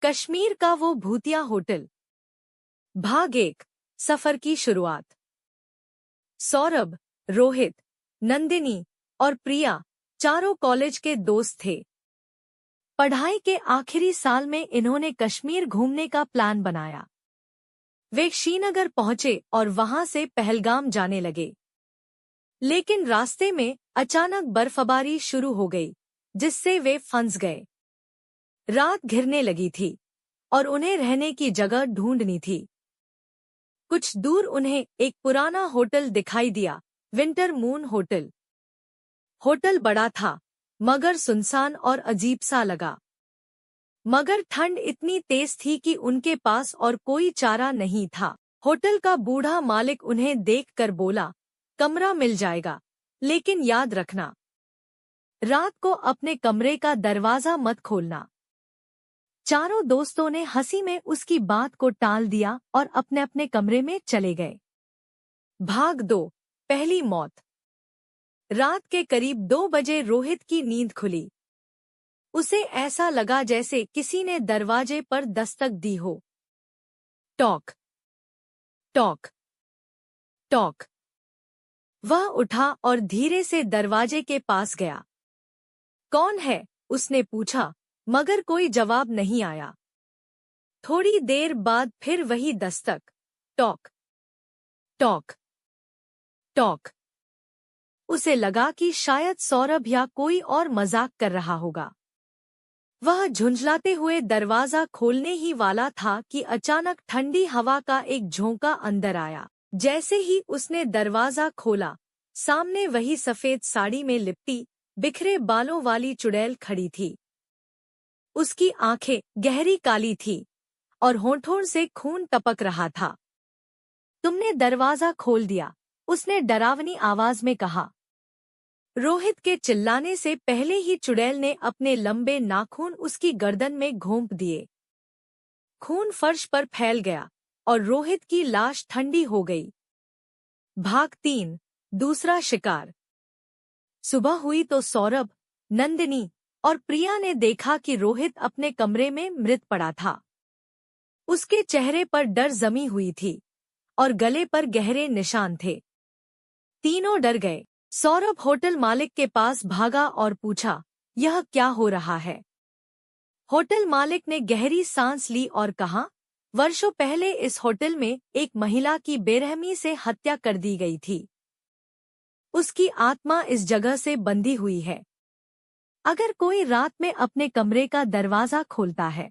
कश्मीर का वो भूतिया होटल। भाग 1। सफर की शुरुआत। सौरभ, रोहित, नंदिनी और प्रिया चारों कॉलेज के दोस्त थे। पढ़ाई के आखिरी साल में इन्होंने कश्मीर घूमने का प्लान बनाया। वे श्रीनगर पहुंचे और वहां से पहलगाम जाने लगे। लेकिन रास्ते में अचानक बर्फबारी शुरू हो गई, जिससे वे फंस गए। रात घिरने लगी थी और उन्हें रहने की जगह ढूंढनी थी। कुछ दूर उन्हें एक पुराना होटल दिखाई दिया, विंटर मून होटल। होटल बड़ा था, मगर सुनसान और अजीब सा लगा। मगर ठंड इतनी तेज थी कि उनके पास और कोई चारा नहीं था। होटल का बूढ़ा मालिक उन्हें देखकर बोला, कमरा मिल जाएगा, लेकिन याद रखना, रात को अपने कमरे का दरवाजा मत खोलना। चारों दोस्तों ने हंसी में उसकी बात को टाल दिया और अपने अपने कमरे में चले गए। भाग 2। पहली मौत। रात के करीब 2 बजे रोहित की नींद खुली। उसे ऐसा लगा जैसे किसी ने दरवाजे पर दस्तक दी हो। Talk talk talk. वह उठा और धीरे से दरवाजे के पास गया। कौन है? उसने पूछा, मगर कोई जवाब नहीं आया। थोड़ी देर बाद फिर वही दस्तक। Talk talk talk. उसे लगा कि शायद सौरभ या कोई और मजाक कर रहा होगा। वह झुंझलाते हुए दरवाजा खोलने ही वाला था कि अचानक ठंडी हवा का एक झोंका अंदर आया। जैसे ही उसने दरवाजा खोला, सामने वही सफेद साड़ी में लिपटी, बिखरे बालों वाली चुड़ैल खड़ी थी। उसकी आंखें गहरी काली थी और होठों से खून टपक रहा था। तुमने दरवाजा खोल दिया, उसने डरावनी आवाज में कहा। रोहित के चिल्लाने से पहले ही चुड़ैल ने अपने लंबे नाखून उसकी गर्दन में घोंप दिए। खून फर्श पर फैल गया और रोहित की लाश ठंडी हो गई। भाग 3। दूसरा शिकार। सुबह हुई तो सौरभ, नंदिनी और प्रिया ने देखा कि रोहित अपने कमरे में मृत पड़ा था। उसके चेहरे पर डर जमी हुई थी और गले पर गहरे निशान थे। तीनों डर गए। सौरभ होटल मालिक के पास भागा और पूछा, यह क्या हो रहा है? होटल मालिक ने गहरी सांस ली और कहा, वर्षों पहले इस होटल में एक महिला की बेरहमी से हत्या कर दी गई थी। उसकी आत्मा इस जगह से बंधी हुई है। अगर कोई रात में अपने कमरे का दरवाजा खोलता है